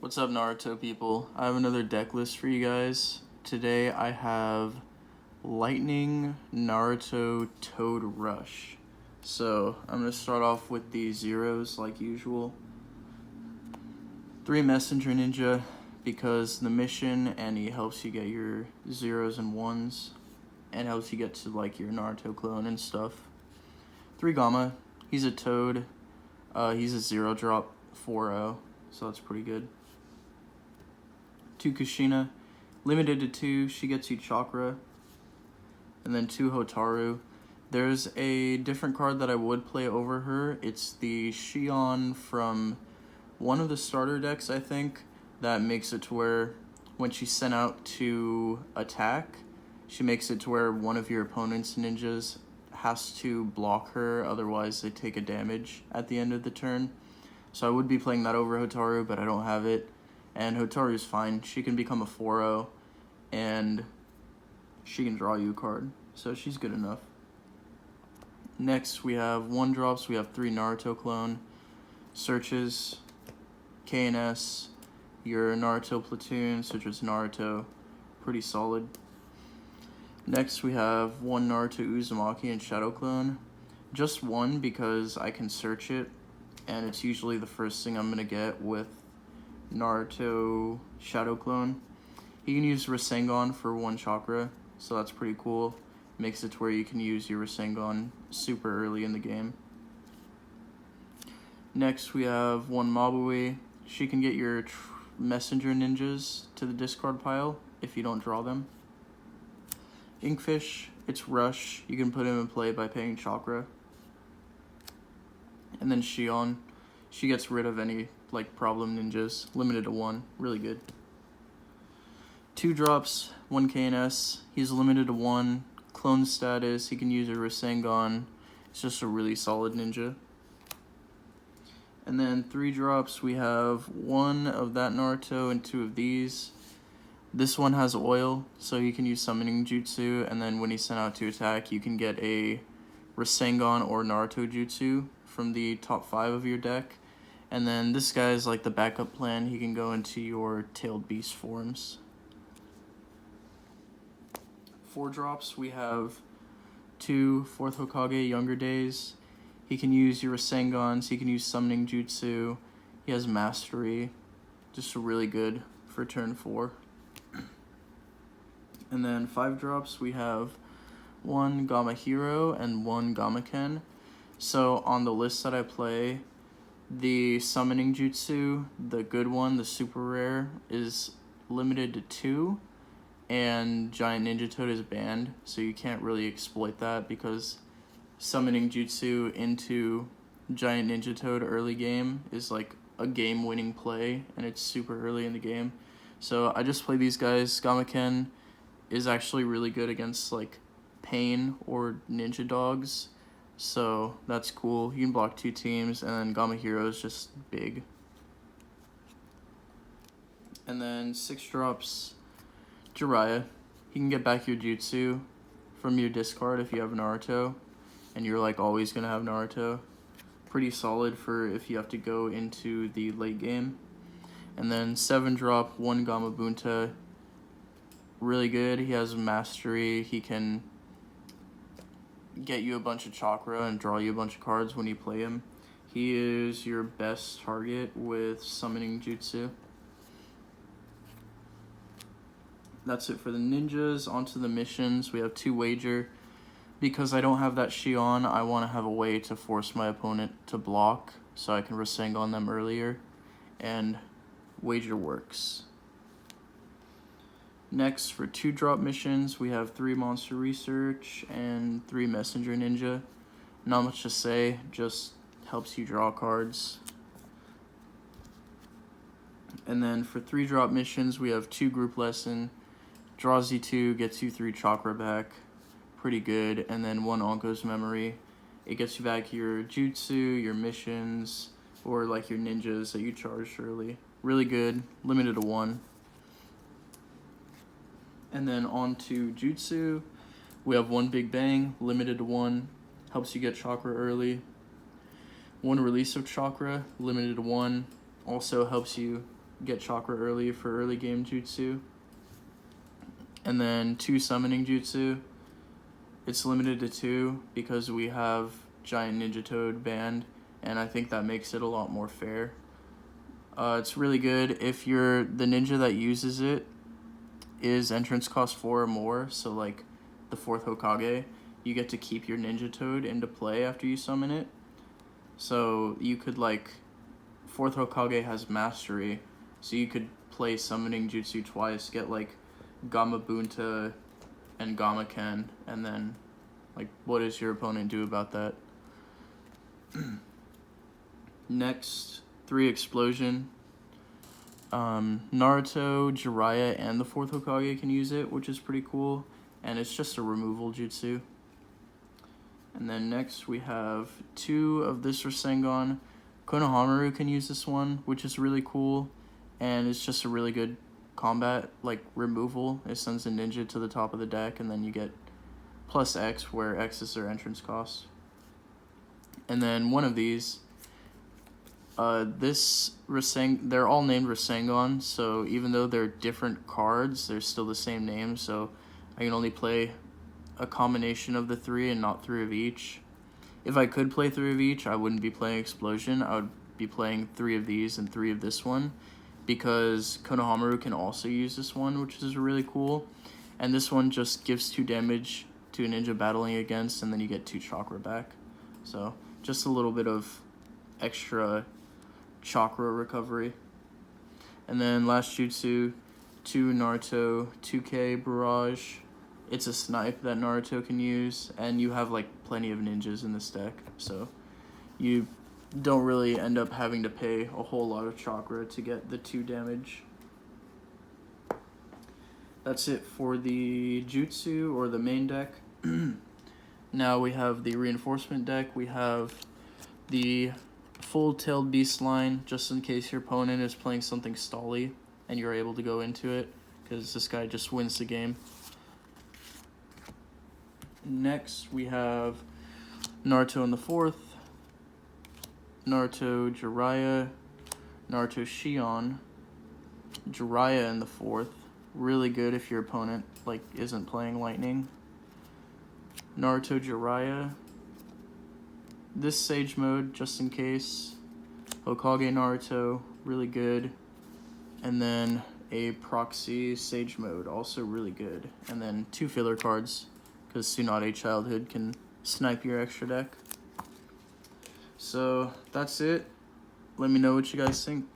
What's up, Naruto people? I have another deck list for you guys. Today I have Lightning Naruto Toad Rush. So I'm going to start off with the zeros like usual. 3 Messenger Ninja because the mission, and he helps you get your zeros and ones and helps you get to like your Naruto clone and stuff. 3 Gamma, he's a Toad. He's a 0-drop 4-0, so that's pretty good. 2 Kushina, limited to 2, she gets you Chakra. And then 2 Hotaru. There's a different card that I would play over her. It's the Shion from one of the starter decks, I think, that makes it to where when she's sent out to attack, she makes it to where one of your opponent's ninjas has to block her, otherwise they take a damage at the end of the turn. So I would be playing that over Hotaru, but I don't have it. And Hotaru's fine. She can become a 4-0, and she can draw you a card. So she's good enough. Next, we have 1-drops. We have 3 Naruto clone. Searches, KNS, your Naruto platoon, such as Naruto. Pretty solid. Next, we have 1 Naruto Uzumaki and Shadow clone. Just 1 because I can search it, and it's usually the first thing I'm going to get with Naruto Shadow clone. He can use Rasengan for 1 chakra, so that's pretty cool. Makes it to where you can use your Rasengan super early in the game. Next, we have 1 Mabui. She can get your messenger ninjas to the discard pile if you don't draw them. Inkfish, it's Rush. You can put him in play by paying chakra. And then Shion, she gets rid of any like problem ninjas, limited to 1, really good. 2-drops, 1 KNS, he's limited to 1, clone status, he can use a Rasengan, it's just a really solid ninja. And then 3-drops, we have 1 of that Naruto and 2 of these. This one has oil, so you can use summoning jutsu, and then when he's sent out to attack, you can get a Rasengan or Naruto jutsu from the top 5 of your deck. And then this guy is like the backup plan. He can go into your tailed beast forms. 4-drops, we have 2 4th Hokage Younger Days. He can use your Rasengans, he can use summoning jutsu, he has mastery, just really good for turn 4. And then 5-drops, we have 1 Gamma Hero and 1 Gamma Ken. So on the list that I play, the summoning jutsu, the good one, the super rare, is limited to 2, and Giant Ninja Toad is banned, so you can't really exploit that because summoning jutsu into Giant Ninja Toad early game is like a game-winning play, and it's super early in the game. So I just play these guys. Gamma Ken is actually really good against like Pain or Ninja Dogs, so that's cool. You can block 2 teams, and then Gamma Hero is just big. And then 6-drops, Jiraiya. He can get back your jutsu from your discard if you have Naruto, and you're like always gonna have Naruto. Pretty solid for if you have to go into the late game. And then 7-drop, 1 Gamma Bunta. Really good. He has mastery. He can get you a bunch of chakra and draw you a bunch of cards when you play him. He is your best target with summoning jutsu. That's it for the ninjas. Onto the missions. We have 2 Wager. Because I don't have that Shion, I want to have a way to force my opponent to block so I can Rasengan them earlier, and Wager works. Next, for 2-drop missions, we have 3 Monster Research and 3 Messenger Ninja. Not much to say, just helps you draw cards. And then for 3-drop missions, we have 2 Group Lesson. Draws you 2, gets you 3 chakra back. Pretty good. And then 1 Onko's Memory. It gets you back your jutsu, your missions, or like your ninjas that you charged early. Really good, limited to 1. And then on to jutsu, we have 1 Big Bang, limited to 1, helps you get chakra early. 1 Release of Chakra, limited to 1, also helps you get chakra early for early game jutsu. And then 2 summoning jutsu. It's limited to 2 because we have Giant Ninja Toad banned, and I think that makes it a lot more fair. It's really good if you're the ninja that uses it is entrance cost 4 or more, so like the 4th Hokage, you get to keep your Ninja Toad into play after you summon it. So you could, like, 4th Hokage has Mastery, so you could play Summoning Jutsu twice, get like Gamma Bunta and Gamma Ken, and then, like, what does your opponent do about that? Next, 3 Explosion. Naruto, Jiraiya, and the 4th Hokage can use it, which is pretty cool, and it's just a removal jutsu. And then next we have 2 of this Rasengan. Konohamaru can use this one, which is really cool, and it's just a really good combat, like, removal. It sends a ninja to the top of the deck, and then you get plus X, where X is their entrance cost. And then one of these, they're all named Rasengan, so even though they're different cards, they're still the same name, so I can only play a combination of the 3 and not 3 of each. If I could play 3 of each, I wouldn't be playing Explosion. I would be playing 3 of these and 3 of this one, because Konohamaru can also use this one, which is really cool. And this one just gives 2 damage to a ninja battling against, and then you get 2 chakra back. So just a little bit of extra chakra recovery. And then last jutsu, 2 Naruto 2K Barrage. It's a snipe that Naruto can use, and you have, like, plenty of ninjas in this deck, so you don't really end up having to pay a whole lot of chakra to get the 2 damage. That's it for the jutsu, or the main deck. Now we have the reinforcement deck. We have the full-tailed beast line, just in case your opponent is playing something stally and you're able to go into it, because this guy just wins the game. Next, we have Naruto in the 4th, Naruto Jiraiya, Naruto Shion, Jiraiya in the 4th. Really good if your opponent, like, isn't playing Lightning. Naruto Jiraiya. This Sage mode, just in case. Hokage Naruto, really good. And then a proxy Sage mode, also really good. And then 2 filler cards, because Tsunade Childhood can snipe your extra deck. So that's it. Let me know what you guys think.